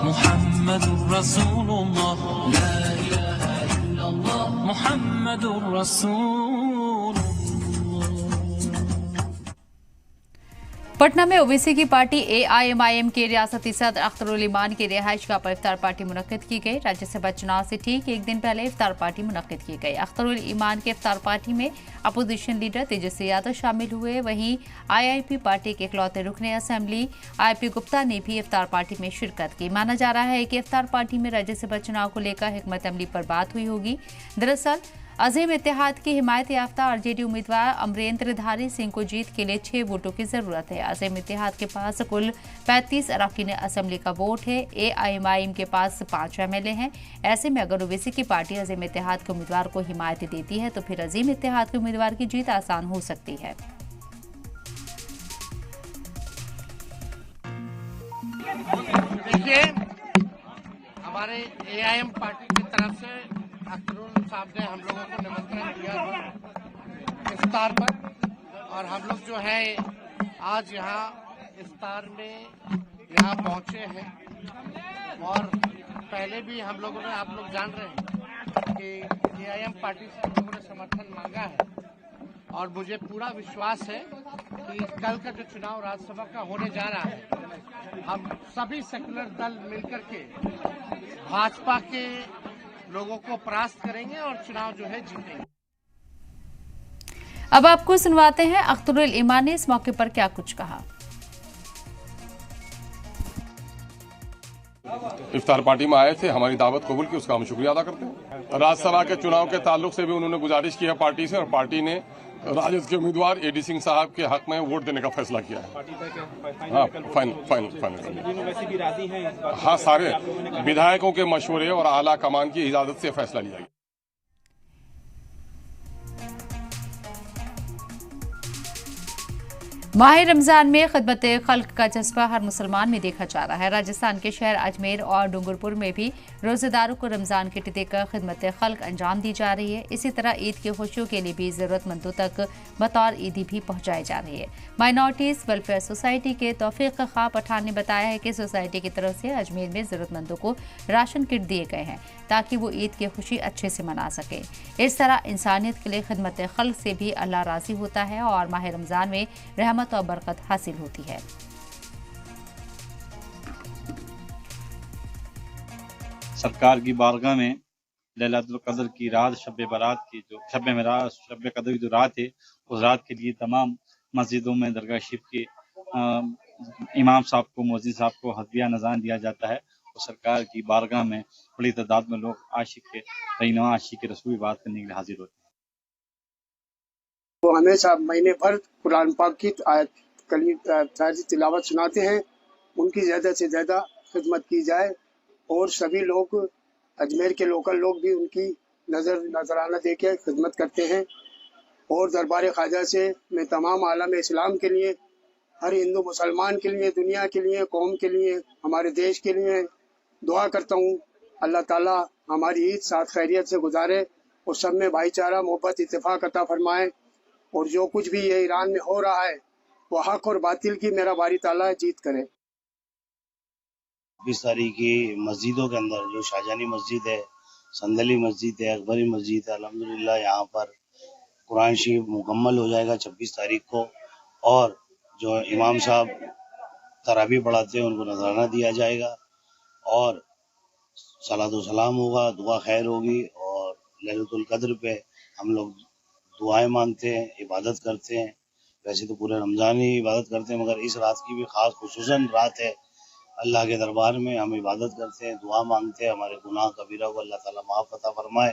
मुहम्मदुर रसूलुल्लाह, ला इलाहा इल्लल्लाह, मुहम्मदुर रसूलुल्लाह। पटना में ओवैसी की पार्टी AIMIM के रियासती सदर अख्तरुल ईमान की रिहाइशगाह पर इफ्तार पार्टी मुनक्किद की गई। राज्यसभा चुनाव से ठीक एक दिन पहले इफ्तार पार्टी मुनक्किद की गई। अख्तरुल ईमान के इफ्तार पार्टी में अपोजिशन लीडर तेजस्वी यादव शामिल हुए। वहीं IIP पार्टी के इकलौते रुकने असेंबली IP गुप्ता ने भी इफ्तार पार्टी में शिरकत की। माना जा रहा है कि इफ्तार पार्टी में राज्यसभा चुनाव को लेकर हिकमत अमली पर बात हुई होगी। दरअसल अजीम इत्तेहाद की हिमायत याफ्ता RJD उम्मीदवार अमरेंद्रधारी सिंह को जीत के लिए 6 वोटों की जरूरत है। अजीम इत्तेहाद के पास कुल 35 अरकान असेंबली का वोट है। AIMIM के पास 5 MLA हैं। ऐसे में अगर ओवैसी की पार्टी अजीम इत्तेहाद के उम्मीदवार को हिमायत देती है तो फिर अजीम इत्तेहाद के उम्मीदवार की जीत आसान हो सकती है। देखिए, हमारे AIM पार्टी की तरफ से अख्तरुल साहब ने हम लोगों को निमंत्रण दिया इफ्तार पर, और हम लोग जो है आज यहाँ इफ्तार में यहाँ पहुँचे हैं। और पहले भी हम लोगों ने, आप लोग जान रहे हैं कि AIM पार्टी से हम लोगों ने समर्थन मांगा है, और मुझे पूरा विश्वास है कि कल का जो चुनाव राज्यसभा का होने जा रहा है, हम सभी सेकुलर दल मिलकर के भाजपा के लोगों को परास्त करेंगे और चुनाव जो है जीतेंगे। अब आपको सुनवाते हैं अख्तरुल ईमान ने इस मौके पर क्या कुछ कहा। इफ्तार पार्टी में आए थे, हमारी दावत कबूल की, उसका हम शुक्रिया अदा करते हैं। राज्यसभा के चुनाव के ताल्लुक से भी उन्होंने गुजारिश की है पार्टी से, और पार्टी ने राजद के उम्मीदवार AD सिंह साहब के हक में वोट देने का फैसला किया है। हाँ, फाइनल। हाँ, सारे विधायकों के मशवरे और आला कमान की इजाजत से फैसला लिया गया। माह रमजान में खिदमत खल्क का जज्बा हर मुसलमान में देखा जा रहा है। राजस्थान के शहर अजमेर और डूंगरपुर में भी रोजेदारों को रमजान किट देकर खिदमत खल्क अंजाम दी जा रही है। इसी तरह ईद की खुशियों के लिए भी जरूरतमंदों तक बतौर ईदी भी पहुंचाई जा रही है। माइनॉरिटीज वेलफेयर सोसाइटी के तौफीक खां पठान ने बताया है कि सोसाइटी की तरफ से अजमेर में जरूरतमंदों को राशन किट दिए गए हैं ताकि वो ईद की खुशी अच्छे से मना सके। इस तरह इंसानियत के लिए खिदमत खल्क से भी अल्लाह राजी होता है और माह रमजान में रहमत और बरकत हासिल होती है। सरकार की बारगाह में लैलतुल कद्र की रात, शब बारात की जो शब मेराज, शब कद्र की जो रात है, उस रात के लिए तमाम मस्जिदों में दरगाह शरीफ के इमाम साहब को, मौज़िन साहब को हदिया नज़ान दिया जाता है। और सरकार की बारगाह में बड़ी तादाद में लोग आशिक के रहनुमा, आशिक के रसूल बात करने के लिए हाजिर होते हैं। वो हमेशा महीने भर कुरान पाक की आयत कलीम तिलावत सुनाते हैं। उनकी ज़्यादा से ज़्यादा खिदमत की जाए, और सभी लोग अजमेर के लोकल लोग भी उनकी नजराना दे के खिदमत करते हैं। और दरबार ख्वाजा से मैं तमाम आलम इस्लाम के लिए, हर हिंदू मुसलमान के लिए, दुनिया के लिए, कौम के लिए, हमारे देश के लिए दुआ करता हूँ। अल्लाह ताला हमारी ईद साथ खैरियत से गुजारे और सब में भाईचारा, मोहब्बत, इत्तेफाक अता फरमाए। और जो कुछ भी ये ईरान में हो रहा है वो हक और बातिल की मेरा बारी ताला जीत करे। 20 तारीख की मस्जिदों के अंदर जो शाहजहानी मस्जिद है, संदली मस्जिद है, अकबरी मस्जिद है, अल्हम्दुलिल्लाह यहाँ पर कुरान शरीफ मुकम्मल हो जाएगा 26 तारीख को। और जो इमाम साहब तरावी पढ़ाते हैं उनको नजराना दिया जाएगा, और सलातो सलाम होगा, दुआ खैर होगी। और लैलतुल कद्र पे हम लोग दुआएं मांगते हैं, इबादत करते हैं। वैसे तो पूरे रमजान ही इबादत करते हैं, मगर इस रात की भी खास खुसूसन रात है। अल्लाह के दरबार में हम इबादत करते हैं, दुआ मांगते हैं, हमारे गुनाह कबीरा को अल्लाह ताला माफ़ अता फरमाए।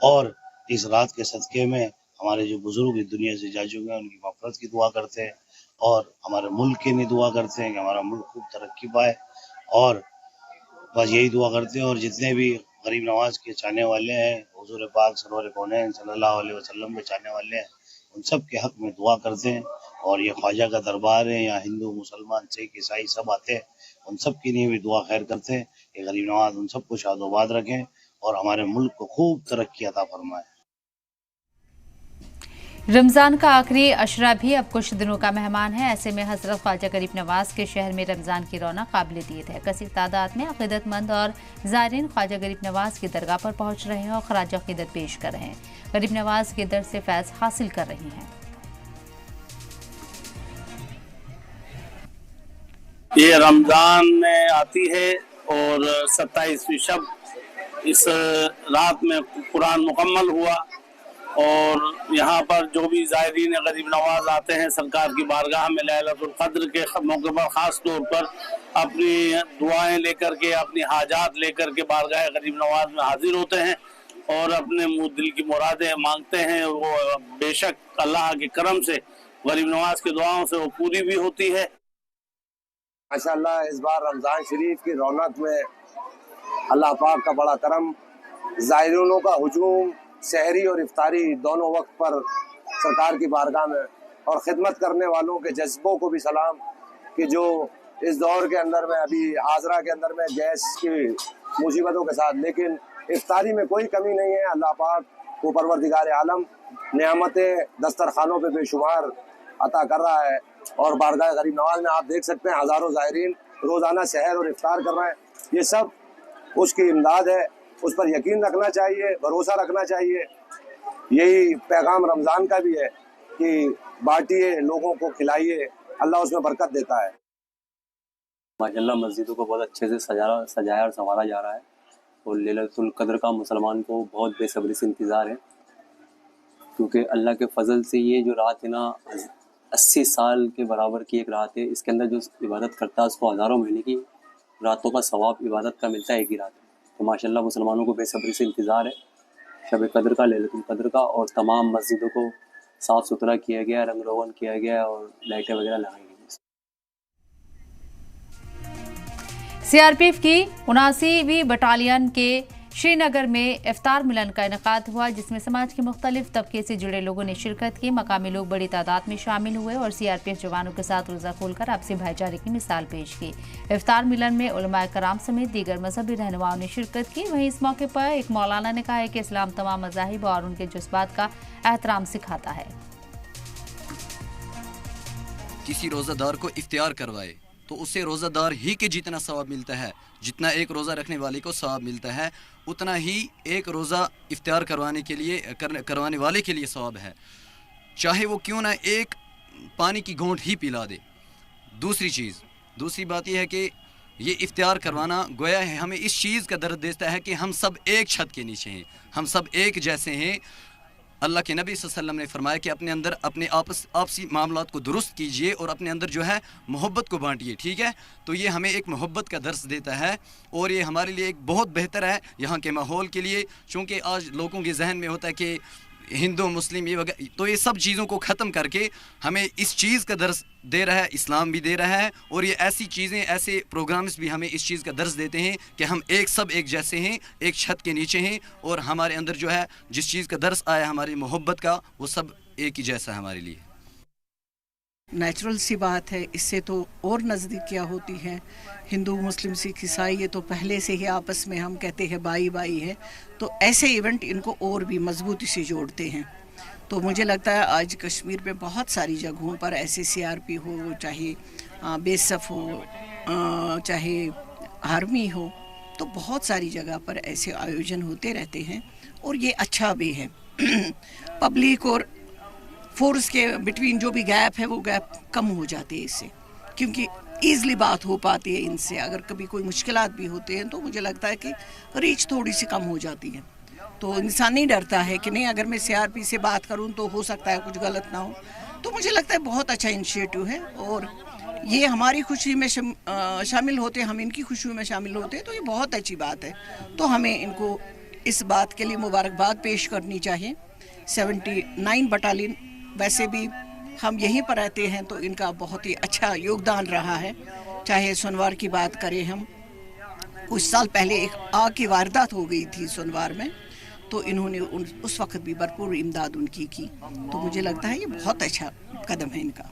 और इस रात के सदक़े में हमारे जो बुजुर्ग इस दुनिया से जा चुके हैं उनकी मग़फ़िरत की दुआ करते हैं, और हमारे मुल्क के लिए दुआ करते हैं कि हमारा मुल्क खूब तरक्की पाए। और बस यही दुआ करते हैं। और जितने भी गरीब नवाज के चाहने वाले हैं, हुज़ूर पाक सरवर कौनैन सल्लल्लाहु अलैहि वसल्लम के चाहने वाले हैं, उन सब के हक़ में दुआ करते हैं। और ये ख्वाजा का दरबार है, यहाँ हिंदू, मुसलमान, सिख, ईसाई सब आते हैं, उन सब के लिए भी दुआ खैर करते हैं कि गरीब नवाज उन सबको शादोबाद रखें और हमारे मुल्क को खूब तरक्की अता फरमाए। रमज़ान का आखिरी अशरा भी अब कुछ दिनों का मेहमान है। ऐसे में हज़रत ख्वाजा गरीब नवाज के शहर में रमज़ान की रौनक काबिल दीद है। कसीर तादाद में अक़ीदतमंद और ज़ायरीन ख्वाजा गरीब नवाज की दरगाह पर पहुँच रहे हैं और खराज अक़ीदत पेश कर रहे हैं। गरीब नवाज के दर से फैज़ हासिल कर रही हैं। ये रमज़ान में आती है और 27वीं शब, इस रात में कुरान मुकम्मल हुआ और यहाँ पर जो भी ज़ायरीन गरीब नवाज आते हैं सरकार की बारगाह में लैलतुल क़द्र के मौके पर ख़ास तौर पर अपनी दुआएं लेकर के, अपनी हाजात लेकर के बारगाह गरीब नवाज में हाजिर होते हैं और अपने दिल की मुरादें मांगते हैं। वो बेशक अल्लाह के करम से गरीब नवाज की दुआओं से वो पूरी भी होती है। माशाअल्लाह इस बार रमज़ान शरीफ की रौनक में अल्लाह पाक का बड़ा करम, ज़ायरीनों का हुजूम सहरी और इफ्तारी दोनों वक्त पर सरकार की बारगाह में, और खिदमत करने वालों के जज्बों को भी सलाम कि जो इस दौर के अंदर में अभी आजरा के अंदर में गैस की मुसीबतों के साथ, लेकिन इफ्तारी में कोई कमी नहीं है। अल्लाह पाक को परवरदिगार आलम नेमतें दस्तरखानों पे बेशुमार अता कर रहा है और बारगाह गरीब नवाज में आप देख सकते हैं हज़ारों ज़ायरीन रोज़ाना सहर और इफ्तार कर रहे हैं। ये सब उसकी इमदाद है, उस पर यकीन रखना चाहिए, भरोसा रखना चाहिए। यही पैगाम रमज़ान का भी है कि बांटिए, लोगों को खिलाइए, अल्लाह उसमें बरकत देता है। माशाअल्लाह मस्जिदों को बहुत अच्छे से सजाया और संवारा जा रहा है और लैलतुल क़द्र का मुसलमान को बहुत बेसब्री से इंतज़ार है, क्योंकि अल्लाह के फजल से ये जो रात है ना 80 साल के बराबर की एक रात है। इसके अंदर जो इबादत करता है उसको हज़ारों महीने की रातों का सवाब इबादत का मिलता है एक ही रात। तो माशाअल्लाह मुसलमानों को बेसब्री से इंतज़ार है शब क़द्र का, लैलतुल क़द्र का, और तमाम मस्जिदों को साफ़ सुथरा किया गया, रंग रोगन किया गया और लाइटें वगैरह लगाई गई। सीआरपीएफ की 79वीं बटालियन के श्रीनगर में इफ्तार मिलन का इनेकाद हुआ, जिसमें समाज के मुख्तलिफ तबके से जुड़े लोगों ने शिरकत की। मकामी लोग बड़ी तादाद में शामिल हुए और सीआरपीएफ जवानों के साथ रोज़ा खोलकर आपसी भाईचारे की मिसाल पेश की। इफ्तार मिलन में उलमाए कराम समेत दीगर मजहबी रहनुमाओं ने शिरकत की। वहीं इस मौके पर एक मौलाना ने कहा है कि इस्लाम तमाम मज़ाहिब और उनके जज्बात का एहतराम सिखाता है। किसी रोज़ादार को इफ्तियार करवाए तो उससे रोज़ादार ही के जितना सवाब मिलता है, जितना एक रोज़ा रखने वाले को सवाब मिलता है, उतना ही एक रोज़ा इफ्तियार करवाने वाले के लिए सवाब है, चाहे वो क्यों ना एक पानी की घूंट ही पिला दे। दूसरी बात यह है कि ये इफ्तियार करवाना गोया है हमें इस चीज़ का दर्द देता है कि हम सब एक छत के नीचे हैं, हम सब एक जैसे हैं। अल्लाह के नबी सल्लल्लाहु अलैहि वसल्लम ने फरमाया कि अपने अंदर अपने आपसी मामलात को दुरुस्त कीजिए और अपने अंदर जो है मोहब्बत को बांटिए। ठीक है, तो ये हमें एक मोहब्बत का दर्स देता है और ये हमारे लिए एक बहुत बेहतर है यहाँ के माहौल के लिए, चूँकि आज लोगों के जहन में होता है कि हिंदू मुस्लिम ये वगैरह, तो ये सब चीज़ों को ख़त्म करके हमें इस चीज़ का दर्स दे रहा है, इस्लाम भी दे रहा है और ये ऐसी चीज़ें, ऐसे प्रोग्राम्स भी हमें इस चीज़ का दर्स देते हैं कि हम सब एक जैसे हैं, एक छत के नीचे हैं और हमारे अंदर जो है जिस चीज़ का दर्स आया हमारी मोहब्बत का, वो सब एक ही जैसा है हमारे लिए। नेचुरल सी बात है, इससे तो और नज़दीकियाँ होती हैं। हिंदू मुस्लिम सिख ईसाई ये तो पहले से ही आपस में हम कहते हैं भाई भाई है, तो ऐसे इवेंट इनको और भी मजबूती से जोड़ते हैं। तो मुझे लगता है आज कश्मीर में बहुत सारी जगहों पर ऐसे सीआरपी हो, चाहे बेसफ हो, चाहे आर्मी हो, तो बहुत सारी जगह पर ऐसे आयोजन होते रहते हैं और ये अच्छा भी है। पब्लिक और फोर्स के बिटवीन जो भी गैप है वो गैप कम हो जाती है इससे, क्योंकि ईज़िली बात हो पाती है इनसे। अगर कभी कोई मुश्किलात भी होते हैं तो मुझे लगता है कि रीच थोड़ी सी कम हो जाती है, तो इंसान नहीं डरता है कि नहीं अगर मैं सीआरपी से बात करूं तो हो सकता है कुछ गलत ना हो। तो मुझे लगता है बहुत अच्छा इनिशिएटिव है और ये हमारी खुशी में शामिल होते, हम इनकी खुशी में शामिल होते हैं, तो ये बहुत अच्छी बात है। तो हमें इनको इस बात के लिए मुबारकबाद पेश करनी चाहिए। 79 बटालियन वैसे भी हम यहीं पर रहते हैं तो इनका बहुत ही अच्छा योगदान रहा है। चाहे सोनवार की बात करें, हम कुछ साल पहले एक आग की वारदात हो गई थी सोनवार में, तो इन्होंने उस वक्त भी भरपूर इमदाद उनकी की। तो मुझे लगता है ये बहुत अच्छा कदम है इनका।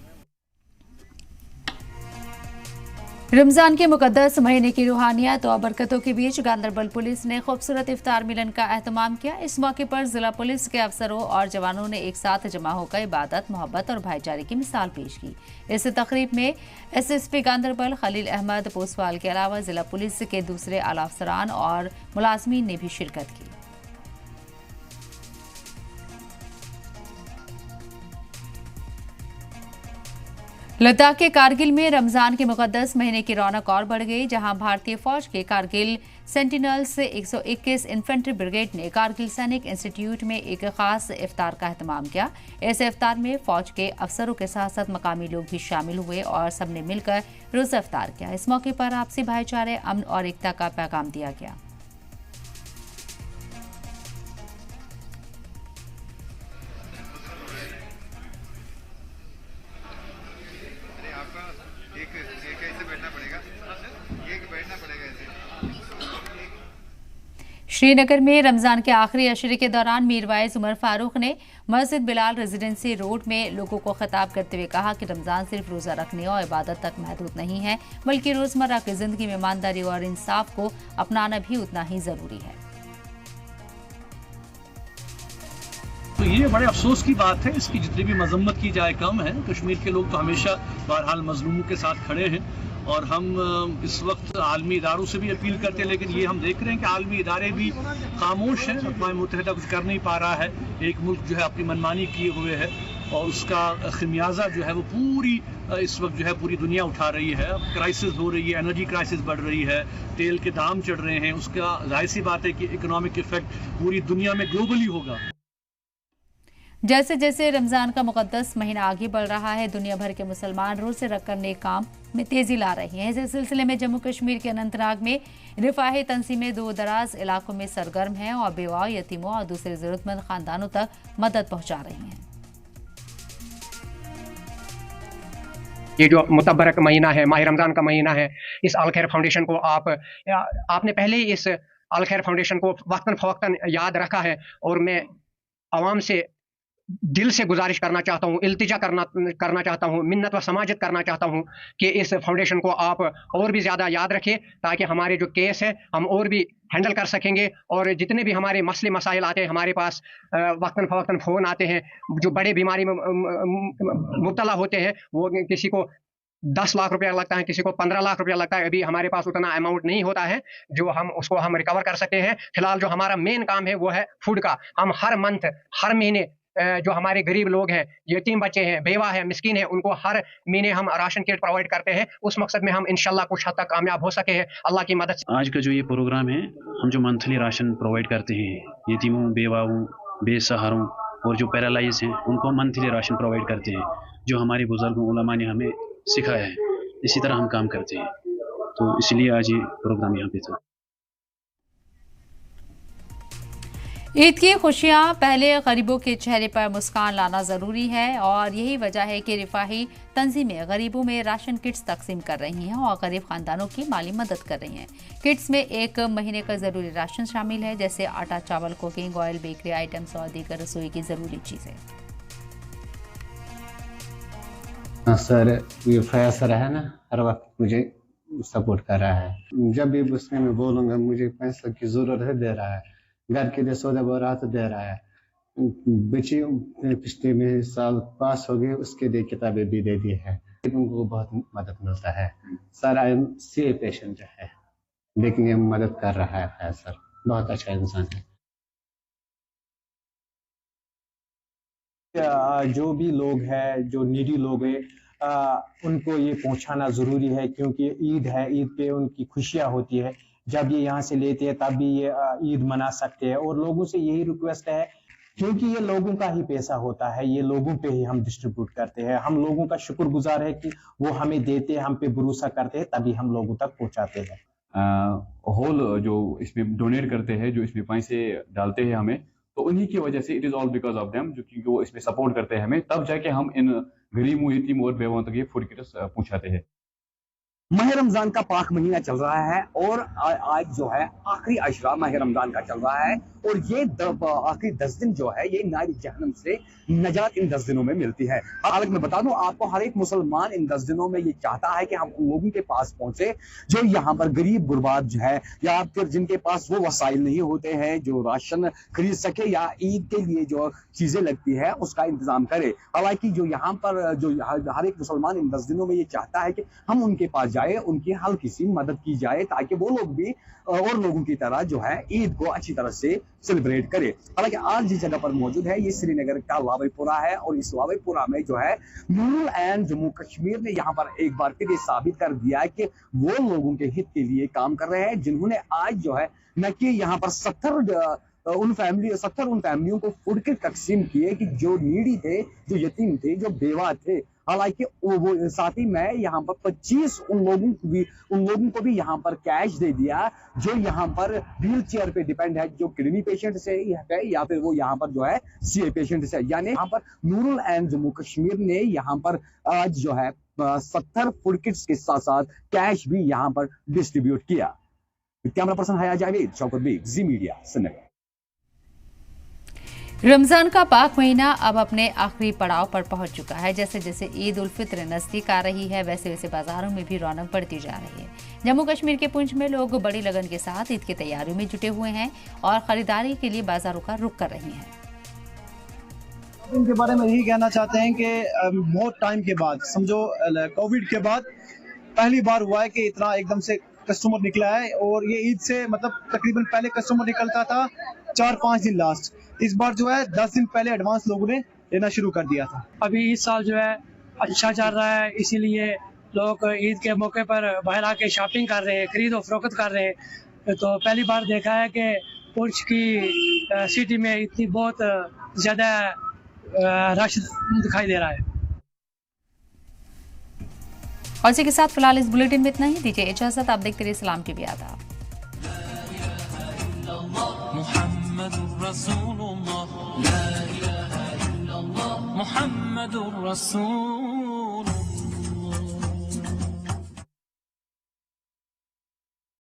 रमजान के मुकद्दस महीने की रूहानियत और बरकतों के बीच गांधरबल पुलिस ने खूबसूरत इफ्तार मिलन का एहतमाम किया। इस मौके पर जिला पुलिस के अफसरों और जवानों ने एक साथ जमा होकर इबादत, मोहब्बत और भाईचारे की मिसाल पेश की। इस तकरीब में एसएसपी गांधरबल खलील अहमद पोसवाल के अलावा जिला पुलिस के दूसरे आला अफसरान और मुलाजमीन ने भी शिरकत की। लद्दाख के कारगिल में रमजान के मुकद्दस महीने की रौनक और बढ़ गई, जहां भारतीय फौज के कारगिल सेंटिनल्स 121 इन्फेंट्री ब्रिगेड ने कारगिल सैनिक इंस्टीट्यूट में एक खास इफ्तार का एहतमाम किया। इस इफ्तार में फौज के अफसरों के साथ साथ मकामी लोग भी शामिल हुए और सबने मिलकर रोज़ा इफ्तार किया। इस मौके पर आपसी भाईचारे, अमन और एकता का पैगाम दिया गया। श्रीनगर में रमजान के आखिरी अशरे के दौरान मीरवाइज उमर फारूक ने मस्जिद बिलाल रेजिडेंसी रोड में लोगों को खिताब करते हुए कहा कि रमजान सिर्फ रोजा रखने और इबादत तक महदूद नहीं है, बल्कि रोजमर्रा की जिंदगी में ईमानदारी और इंसाफ को अपनाना भी उतना ही जरूरी है। तो ये बड़े अफसोस की बात है, इसकी जितनी भी मजम्मत की जाए कम है। कश्मीर के लोग तो हमेशा बहरहाल मजलूमों के साथ खड़े हैं और हम इस वक्त आलमी इदारों से भी अपील करते हैं, लेकिन ये हम देख रहे हैं कि आलमी इदारे भी खामोश हैं। अक़वाम मुत्तहिदा कुछ कर नहीं पा रहा है। एक मुल्क जो है अपनी मनमानी किए हुए है और उसका खमियाजा जो है वो पूरी इस वक्त जो है पूरी दुनिया उठा रही है। अब क्राइसिस हो रही है, एनर्जी क्राइसिस बढ़ रही है, तेल के दाम चढ़ रहे हैं। उसका जाहिर सी बात है कि इकोनॉमिक इफेक्ट पूरी दुनिया में ग्लोबली होगा। जैसे जैसे रमजान का मुकद्दस महीना आगे बढ़ रहा है, दुनिया भर के मुसलमान रोजे रखकर नेक काम में तेजी ला रहे हैं। इस सिलसिले में जम्मू कश्मीर के अनंतनाग में रिफाही तंजीमें दूर दराज इलाकों में सरगर्म हैं और बेवा, यतीमों और दूसरे जरूरतमंद खानदानों तक मदद पहुंचा रही हैं। ये जो मुतबरक महीना है, माह रमजान का महीना है, इस अल खैर फाउंडेशन को आपने पहले ही इस अल खैर फाउंडेशन को वक्तन फवक्तन याद रखा है और मैं आवाम से दिल से गुजारिश करना चाहता हूँ, इल्तिजा करना चाहता हूँ, मिन्नत व समाजत करना चाहता हूँ कि इस फाउंडेशन को आप और भी ज़्यादा याद रखें ताकि हमारे जो केस है हम और भी हैंडल कर सकेंगे और जितने भी हमारे मसले मसाइल आते हैं हमारे पास वक्तन फवक्तन फ़ोन आते हैं। जो बड़े बीमारी में मुब्तला होते हैं वो किसी को 10 लाख रुपया लगता है, किसी को 15 लाख रुपया लगता है। अभी हमारे पास उतना अमाउंट नहीं होता है जो हम उसको रिकवर कर सकते हैं। फिलहाल जो हमारा मेन काम है वो है फूड का। हम हर मंथ, हर महीने जो हमारे गरीब लोग हैं, यतीम बच्चे हैं, बेवा है, मिस्कीन है, उनको हर महीने हम राशन किट प्रोवाइड करते हैं। उस मकसद में हम इंशाल्लाह कुछ हद तक कामयाब हो सके हैं अल्लाह की मदद से। आज का जो ये प्रोग्राम है, हम जो मंथली राशन प्रोवाइड करते हैं यतीमों, बेवाओं, बेसहारों और जो पैरालाइज हैं उनको हम मंथली राशन प्रोवाइड करते हैं, जो हमारे बुजुर्गों उलमा ने हमें सिखाया है। इसी तरह हम काम करते हैं, तो इसलिए आज ये प्रोग्राम यहाँ पे था। ईद की खुशियां पहले गरीबों के चेहरे पर मुस्कान लाना जरूरी है और यही वजह है कि रिफाही तंजीमें गरीबों में राशन किट्स तकसीम कर रही हैं और गरीब खानदानों की माली मदद कर रही हैं। किट्स में 1 महीने का ज़रूरी राशन शामिल है, जैसे आटा, चावल, कुकिंग ऑयल, बेकरी आइटम्स और दीगर रसोई की ज़रूरी चीज़ें। सर ये फयाज सर है ना, हर वक्त मुझे सपोर्ट कर रहा है। जब भी उसमें मैं बोलूँगा मुझे पैसा की ज़रूरत है, दे रहा है। घर के लिए सौदा बोरा तो दे रहा है। बच्चे पिछले में साल पास हो गए, उसके लिए किताबें भी दे दी है। उनको बहुत मदद मिलता है। सर IMCA पेशेंट है लेकिन ये मदद कर रहा है। सर बहुत अच्छा इंसान है। जो भी लोग हैं, जो नीडी लोग हैं, उनको ये पहुंचाना ज़रूरी है क्योंकि ईद है, ईद पे उनकी खुशियाँ होती है। जब ये यहाँ से लेते हैं तब भी ये ईद मना सकते हैं और लोगों से यही रिक्वेस्ट है क्योंकि ये लोगों का ही पैसा होता है, ये लोगों पे ही हम डिस्ट्रीब्यूट करते हैं। हम लोगों का शुक्रगुजार है कि वो हमें देते हैं, हम पे भरोसा करते हैं, तभी हम लोगों तक पहुँचाते हैं। होल जो इसमें डोनेट करते हैं, जो इसमें पैसे डालते हैं हमें, तो उन्हीं की वजह से it is all because of them, जो क्योंकि वो इसमें सपोर्ट करते हैं हमें, तब जाके हम इन गरीबों, यतीम और बेवाओं तक ये फूड किट्स पहुँचाते हैं। माह रमजान का पाक महीना चल रहा है और आज जो है आखिरी अशरा माह रमजान का चल रहा है और ये आखिरी 10 दिन जो है ये नारी जहन्नम से नजात इन 10 दिनों में मिलती है। हालांकि मैं बता दूं आपको, हर एक मुसलमान इन 10 दिनों में ये चाहता है कि हम उन लोगों के पास पहुंचे जो यहाँ पर गरीब गुरबात जो है, या फिर जिनके पास वो वसाइल नहीं होते हैं जो राशन खरीद सके या ईद के लिए जो चीजें लगती है उसका इंतजाम करे। हालांकि जो यहाँ पर जो हर एक मुसलमान इन 10 दिनों में ये चाहता है कि हम उनके पास जाए, उनकी हल्की सी मदद की जाए ताकि वो लोग भी और लोगों की तरह जो है ईद को अच्छी तरह से सेलिब्रेट करे। हालांकि आज जिस जगह पर मौजूद है ये श्रीनगर का लावेपुरा है और इस लावेपुरा में जो है नूरुल ऐन जम्मू कश्मीर ने यहाँ पर एक बार फिर ये साबित कर दिया है कि वो लोगों के हित के लिए काम कर रहे हैं, जिन्होंने आज जो है न कि यहाँ पर 70 उन फैमिलियों को फूड किट तकसीम किए कि जो नीडी थे, जो यतीम थे, जो बेवा थे। हालांकि वो साथ ही मैं यहाँ पर 25 उन लोगों को भी यहाँ पर कैश दे दिया जो यहाँ पर व्हील चेयर पे डिपेंड है, जो किडनी पेशेंट से है या फिर वो यहाँ पर जो है सीए पेशेंट से। यानी यहाँ पर नूरुल ऐन जम्मू कश्मीर ने यहाँ पर आज जो है 70 फूड किट्स के साथ साथ कैश भी यहाँ पर डिस्ट्रीब्यूट किया। कैमरा पर्सन हया जावेद, शौकत बेग, जी मीडिया, श्रीनगर। रमजान का पाक महीना अब अपने आखिरी पड़ाव पर पहुंच चुका है। जैसे जैसे ईद उल फित्र नजदीक आ रही है वैसे वैसे बाजारों में भी रौनक बढ़ती जा रही है। जम्मू कश्मीर के पुंछ में लोग बड़ी लगन के साथ ईद की तैयारियों में जुटे हुए हैं और खरीदारी के लिए बाजारों का रुख कर रहे हैं। इनके बारे में यही कहना चाहते हैं कि बहुत टाइम के बाद, समझो कोविड के बाद पहली बार हुआ है कि इतना एकदम से कस्टमर निकला है। और ये ईद से मतलब तकरीबन पहले कस्टमर निकलता था 4-5 दिन लास्ट, इस बार जो है 10 दिन पहले एडवांस लोगों ने लेना शुरू कर दिया था। अभी इस साल जो है अच्छा चल रहा है, इसीलिए लोग ईद के मौके पर बाहर आके शॉपिंग कर रहे हैं, खरीद और फरोख्त कर रहे हैं। तो पहली बार देखा है कि पुंछ की सिटी में इतनी बहुत ज़्यादा रश दिखाई दे रहा है। और इसी के साथ फिलहाल इस बुलेटिन में इतना ही। दीजिए इजाजत, आप देखते रहिए सलाम टीवी। आदाब। मुहम्मदुर रसूलुल्लाह।